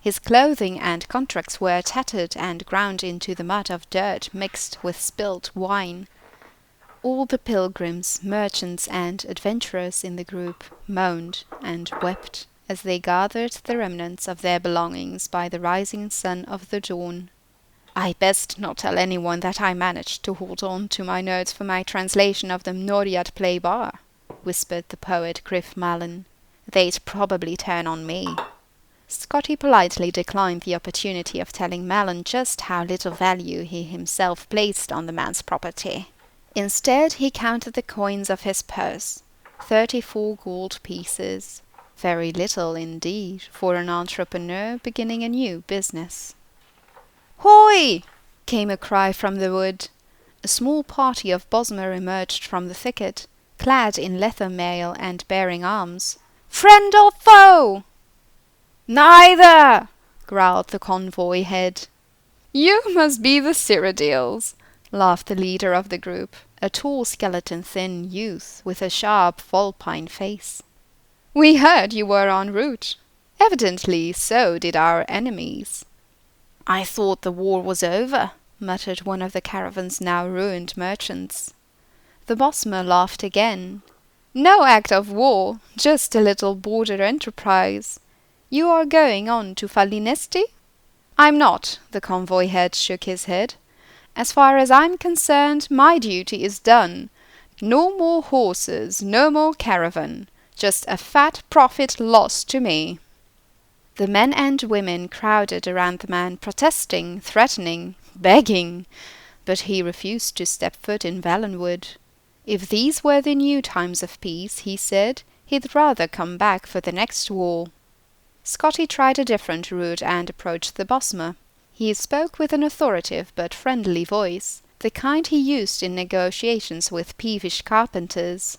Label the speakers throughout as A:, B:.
A: His clothing and contracts were tattered and ground into the mud of dirt mixed with spilt wine. All the pilgrims, merchants, and adventurers in the group moaned and wept as they gathered the remnants of their belongings by the rising sun of the dawn. "I best not tell anyone that I managed to hold on to my notes for my translation of the Noriad play bar," whispered the poet Griff Malin. "They'd probably turn on me." Scotti politely declined the opportunity of telling Malin just how little value he himself placed on the man's property. Instead, he counted the coins of his purse, 34 gold pieces. Very little indeed for an entrepreneur beginning a new business. "Hoi!" came a cry from the wood. A small party of Bosmer emerged from the thicket, clad in leather mail and bearing arms. "Friend or foe?" "Neither!" growled the convoy head. "You must be the Cyrodiils," laughed the leader of the group, a tall skeleton-thin youth with a sharp vulpine face. "We heard you were en route. Evidently so did our enemies." "I thought the war was over," muttered one of the caravan's now ruined merchants. The Bosmer laughed again. "No act of war, just a little border enterprise. You are going on to Falinesti?" "I'm not," the convoy head shook his head. "As far as I'm concerned, my duty is done. No more horses, no more caravan. Just a fat profit lost to me." The men and women crowded around the man, protesting, threatening, begging, but he refused to step foot in Valenwood. If these were the new times of peace, he said, he'd rather come back for the next war. Scotti tried a different route and approached the Bosmer. He spoke with an authoritative but friendly voice, the kind he used in negotiations with peevish carpenters.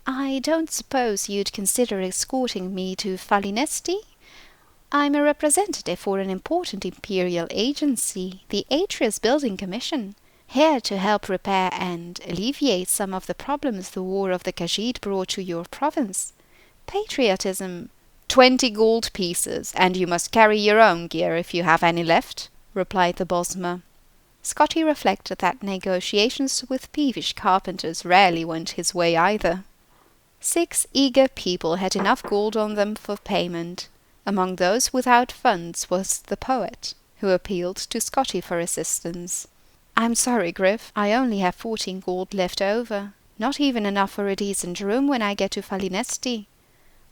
A: "I don't suppose you'd consider escorting me to Falinesti? I'm a representative for an important imperial agency, the Atreus Building Commission, here to help repair and alleviate some of the problems the War of the Khajiit brought to your province. Patriotism—" "20 gold pieces, and you must carry your own gear if you have any left," replied the Bosmer. Scotti reflected that negotiations with peevish carpenters rarely went his way either. 6 eager people had enough gold on them for payment. Among those without funds was the poet, who appealed to Scotti for assistance. "I'm sorry, Griff, I only have 14 gold left over. Not even enough for a decent room when I get to Falinesti.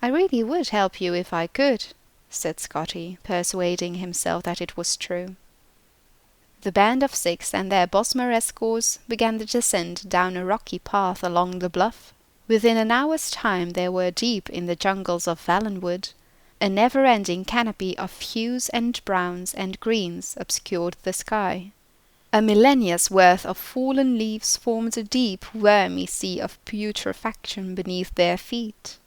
A: I really would help you if I could," said Scotti, persuading himself that it was true. The band of 6 and their Bosmer escorts began the descent down a rocky path along the bluff. Within an hour's time they were deep in the jungles of Valenwood. A never-ending canopy of hues and browns and greens obscured the sky. A millennia's worth of fallen leaves formed a deep, wormy sea of putrefaction beneath their feet.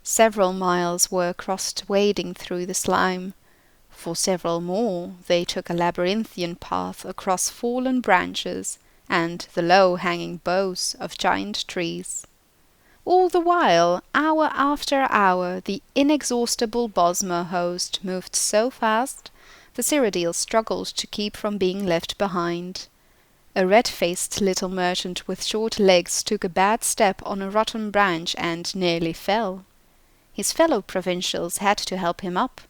A: Several miles were crossed wading through the slime. For several more they took a labyrinthian path across fallen branches and the low-hanging boughs of giant trees. All the while, hour after hour, the inexhaustible Bosmer host moved so fast, the Cyrodiils struggled to keep from being left behind. A red-faced little merchant with short legs took a bad step on a rotten branch and nearly fell. His fellow provincials had to help him up.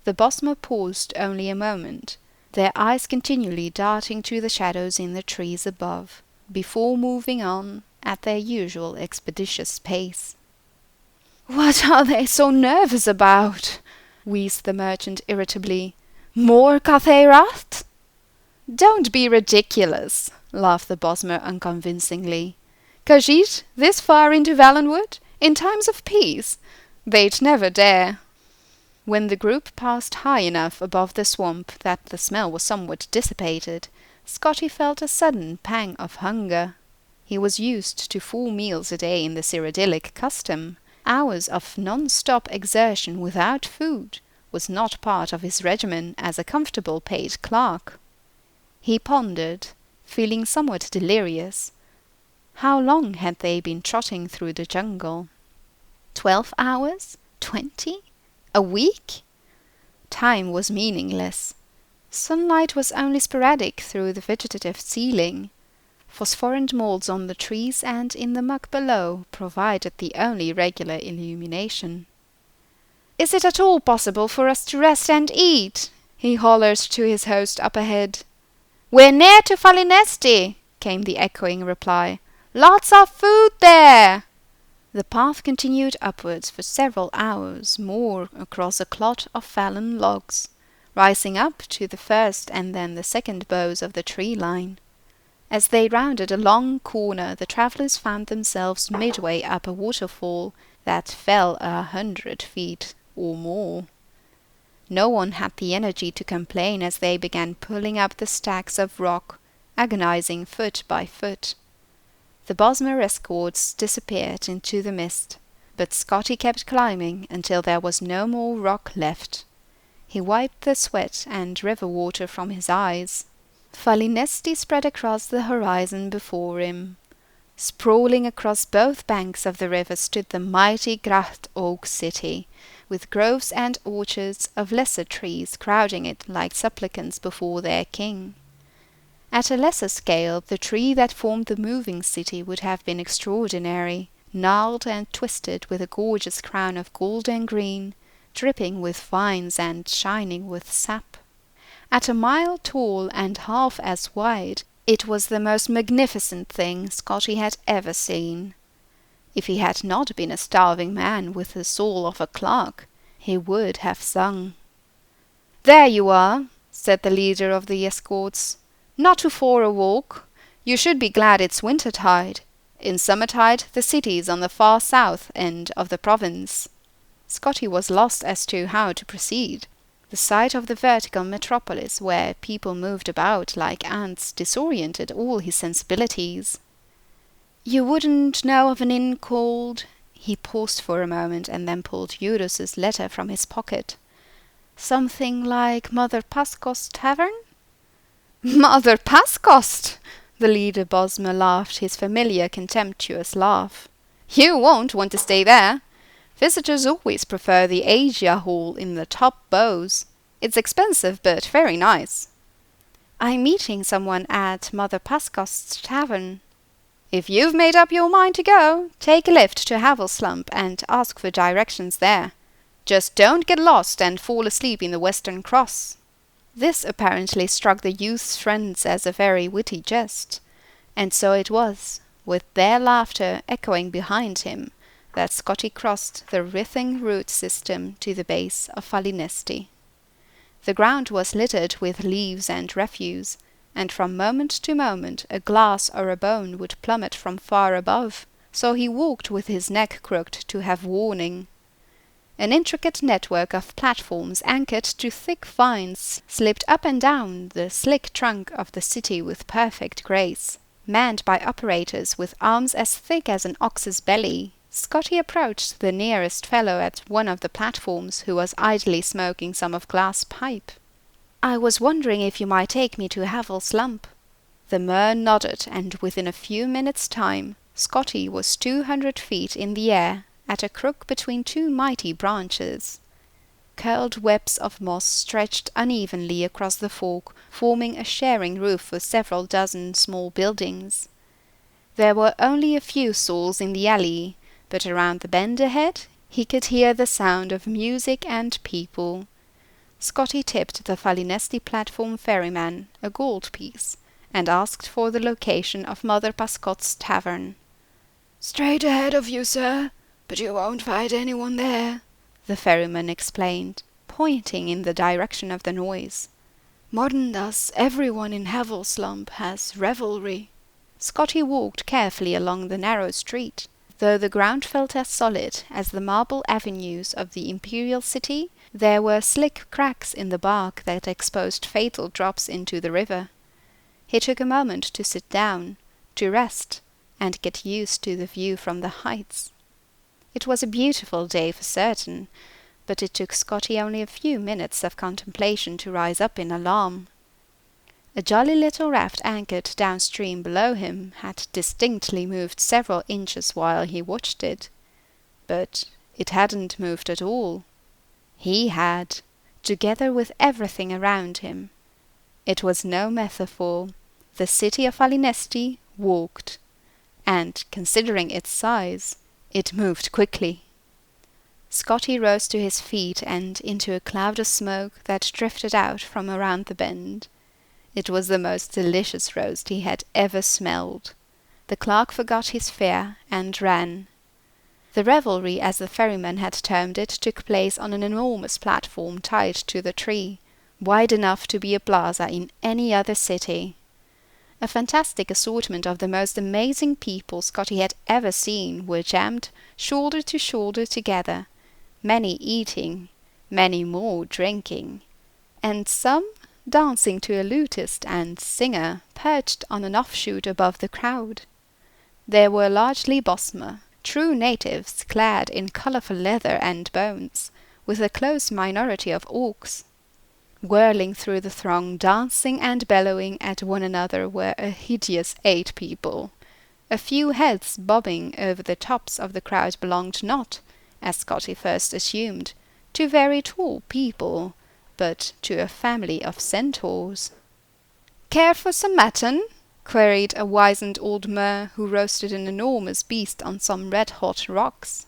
A: The Bosmer paused only a moment, their eyes continually darting to the shadows in the trees above, before moving on at their usual expeditious pace. "What are they so nervous about?" wheezed the merchant irritably. "More cathay-raht?" "Don't be ridiculous," laughed the Bosmer unconvincingly. "Khajiit, this far into Valenwood, in times of peace? They'd never dare." When the group passed high enough above the swamp that the smell was somewhat dissipated, Scotti felt a sudden pang of hunger. He was used to 4 meals a day in the Cyrodiilic custom. Hours of non-stop exertion without food was not part of his regimen as a comfortable paid clerk. He pondered, feeling somewhat delirious. How long had they been trotting through the jungle? 12 hours? 20? A week? Time was meaningless. Sunlight was only sporadic through the vegetative ceiling. Phosphorescent moulds on the trees and in the muck below provided the only regular illumination. "Is it at all possible for us to rest and eat?" he hollered to his host up ahead. "We're near to Falinesti," came the echoing reply. "Lots of food there!" The path continued upwards for several hours more across a clot of fallen logs, rising up to the first and then the second boughs of the tree line. As they rounded a long corner, the travellers found themselves midway up a waterfall that fell 100 feet or more. No one had the energy to complain as they began pulling up the stacks of rock, agonizing foot by foot. The Bosmer escorts disappeared into the mist, but Scotti kept climbing until there was no more rock left. He wiped the sweat and river water from his eyes. Falinesti spread across the horizon before him. Sprawling across both banks of the river stood the mighty Gracht oak city, with groves and orchards of lesser trees crowding it like supplicants before their king. At a lesser scale, the tree that formed the moving city would have been extraordinary, gnarled and twisted with a gorgeous crown of gold and green, dripping with vines and shining with sap. At a mile tall and half as wide, it was the most magnificent thing Scotti had ever seen. If he had not been a starving man with the soul of a clerk, he would have sung. "There you are," said the leader of the escorts. "Not too far a walk. You should be glad it's wintertide. In summertide, the city's on the far south end of the province." Scotti was lost as to how to proceed. The sight of the vertical metropolis, where people moved about like ants, disoriented all his sensibilities. "You wouldn't know of an inn called—" He paused for a moment and then pulled Eurus's letter from his pocket. "Something like Mother Pascost's tavern?" "Mother Pascost!" The leader Bosmer laughed his familiar contemptuous laugh. "You won't want to stay there. Visitors always prefer the Asia Hall in the top boughs. It's expensive, but very nice." "I'm meeting someone at Mother Pascost's tavern." "If you've made up your mind to go, take a lift to Havelslump and ask for directions there. Just don't get lost and fall asleep in the Western Cross." This apparently struck the youth's friends as a very witty jest, and so it was, with their laughter echoing behind him, that Scotti crossed the writhing root system to the base of Falinesti. The ground was littered with leaves and refuse, and from moment to moment a glass or a bone would plummet from far above, so he walked with his neck crooked to have warning. An intricate network of platforms anchored to thick vines slipped up and down the slick trunk of the city with perfect grace. Manned by operators with arms as thick as an ox's belly, Scotti approached the nearest fellow at one of the platforms, who was idly smoking some of glass pipe. "I was wondering if you might take me to Havelslump." The Mer nodded, and within a few minutes' time, Scotti was 200 feet in the air, at a crook between two mighty branches. Curled webs of moss stretched unevenly across the fork, forming a sharing roof for several dozen small buildings. There were only a few souls in the alley, but around the bend ahead he could hear the sound of music and people. Scotti tipped the Falinesti platform ferryman a gold piece, and asked for the location of Mother Pascot's tavern. "Straight ahead of you, sir, but you won't find anyone there," the ferryman explained, pointing in the direction of the noise. "Modern thus, everyone in Havelslump has revelry." Scotti walked carefully along the narrow street. Though the ground felt as solid as the marble avenues of the imperial city, there were slick cracks in the bark that exposed fatal drops into the river. He took a moment to sit down, to rest, and get used to the view from the heights. It was a beautiful day for certain, but it took Scotti only a few minutes of contemplation to rise up in alarm. A jolly little raft anchored downstream below him had distinctly moved several inches while he watched it. But it hadn't moved at all. He had. together with everything around him. It was no metaphor. The city of Alinesti walked, and, considering its size, it moved quickly. Scotti rose to his feet and into a cloud of smoke that drifted out from around the bend. It was the most delicious roast he had ever smelled. The clerk forgot his fear and ran. The revelry, as the ferryman had termed it, took place on an enormous platform tied to the tree, wide enough to be a plaza in any other city. A fantastic assortment of the most amazing people Scotti had ever seen were jammed shoulder to shoulder together, many eating, many more drinking, and some dancing to a lutist and singer perched on an offshoot above the crowd. They were largely Bosmer, true natives clad in colourful leather and bones, with a close minority of orcs. Whirling through the throng, dancing and bellowing at one another were a hideous 8 people. A few heads bobbing over the tops of the crowd belonged not, as Scotti first assumed, to very tall people, but to a family of centaurs. "Care for some mutton?" queried a wizened old Mer who roasted an enormous beast on some red-hot rocks.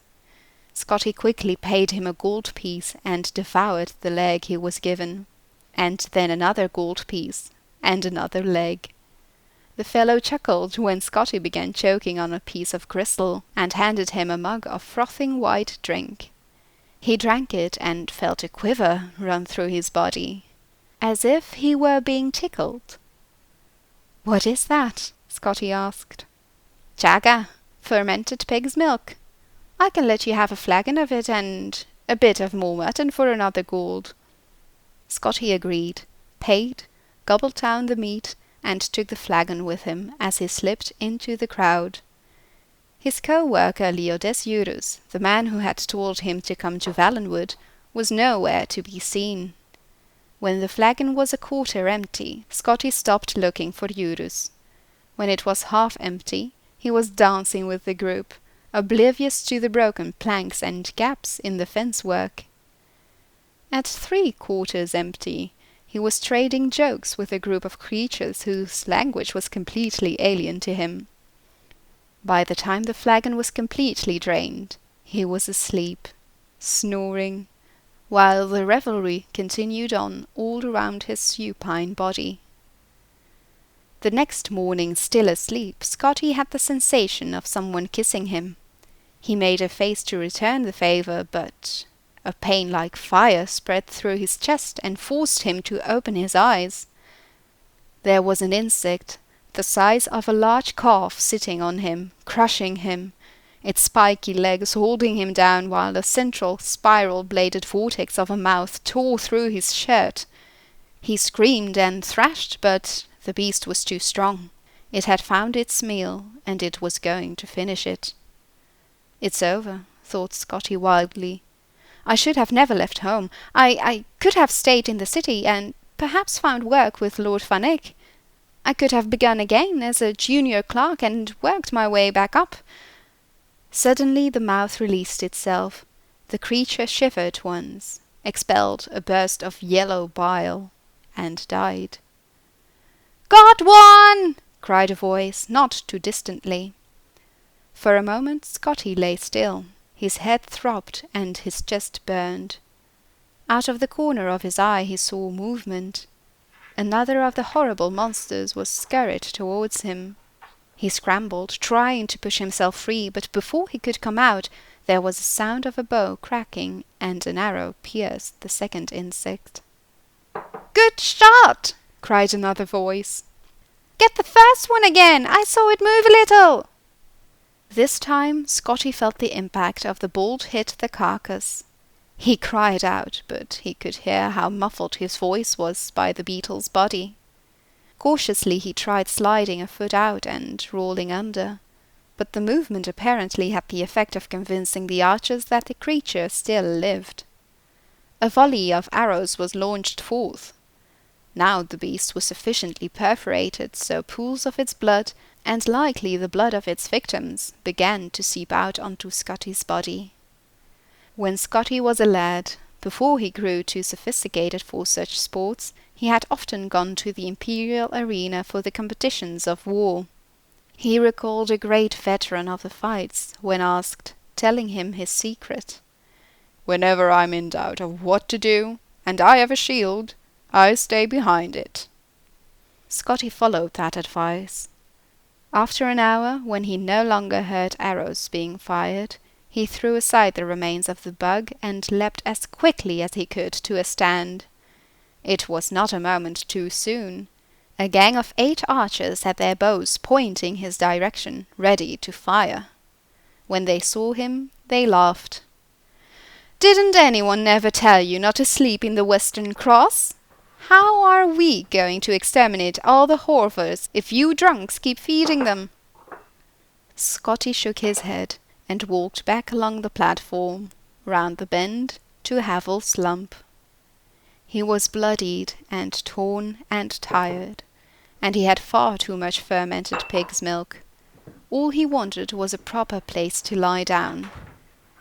A: Scotti quickly paid him a gold piece and devoured the leg he was given, and then another gold piece, and another leg. The fellow chuckled when Scotti began choking on a piece of crystal, and handed him a mug of frothing white drink. He drank it and felt a quiver run through his body, as if he were being tickled. "What is that?" Scotti asked. "Chaga, fermented pig's milk. I can let you have a flagon of it and a bit of more mutton for another gold." Scotti agreed, paid, gobbled down the meat, and took the flagon with him as he slipped into the crowd. His co-worker Leodes Eurus, the man who had told him to come to Valenwood, was nowhere to be seen. When the flagon was a quarter empty, Scotti stopped looking for Eurus. When it was half empty, he was dancing with the group, oblivious to the broken planks and gaps in the fence-work. At 3/4 empty, he was trading jokes with a group of creatures whose language was completely alien to him. By the time the flagon was completely drained, he was asleep, snoring, while the revelry continued on all around his supine body. The next morning, still asleep, Scotti had the sensation of someone kissing him. He made a face to return the favour, but a pain like fire spread through his chest and forced him to open his eyes. There was an insect, the size of a large calf, sitting on him, crushing him, its spiky legs holding him down while a central spiral-bladed vortex of a mouth tore through his shirt. He screamed and thrashed, but the beast was too strong. It had found its meal, and it was going to finish it. "It's over," thought Scotti wildly. "I should have never left home. I could have stayed in the city, and perhaps found work with Lord Van Eyck. I could have begun again as a junior clerk and worked my way back up." Suddenly the mouth released itself. The creature shivered once, expelled a burst of yellow bile, and died. "Got one!" cried a voice, not too distantly. For a moment Scotti lay still. His head throbbed and his chest burned. Out of the corner of his eye he saw movement. Another of the horrible monsters was scurried towards him. He scrambled, trying to push himself free, but before he could come out, there was a sound of a bow cracking, and an arrow pierced the second insect. "Good shot!" cried another voice. "Get the first one again! I saw it move a little!" This time Scotti felt the impact of the bolt hit the carcass. He cried out, but he could hear how muffled his voice was by the beetle's body. Cautiously he tried sliding a foot out and rolling under, but the movement apparently had the effect of convincing the archers that the creature still lived. A volley of arrows was launched forth. Now the beast was sufficiently perforated so pools of its blood, and likely the blood of its victims, began to seep out onto Scotti's body. When Scotti was a lad, Before he grew too sophisticated for such sports, he had often gone to the imperial arena for the competitions of war. He recalled a great veteran of the fights, when asked, telling him his secret. "Whenever I'm in doubt of what to do, and I have a shield, I stay behind it." Scotti followed that advice. After an hour, when he no longer heard arrows being fired, he threw aside the remains of the bug and leapt as quickly as he could to a stand. It was not a moment too soon. A gang of 8 archers had their bows pointing his direction, ready to fire. When they saw him, they laughed. "Didn't anyone ever tell you not to sleep in the Western Cross? How are we going to exterminate all the Horvers if you drunks keep feeding them?" Scotti shook his head and walked back along the platform, round the bend, to Havel's lump. He was bloodied and torn and tired, and he had far too much fermented pig's milk. All he wanted was a proper place to lie down.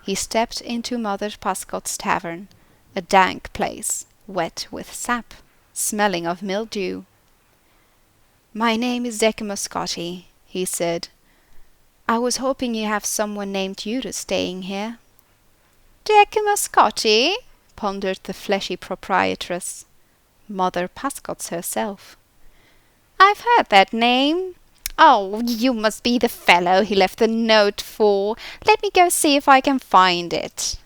A: He stepped into Mother Pascot's tavern, a dank place, wet with sap, smelling of mildew. "My name is Decumus Scotti," he said. "I was hoping you have someone named Eudes staying here." "Decumus Scotti?" pondered the fleshy proprietress. Mother Pascot's herself. "I've heard that name. Oh, you must be the fellow he left the note for. Let me go see if I can find it."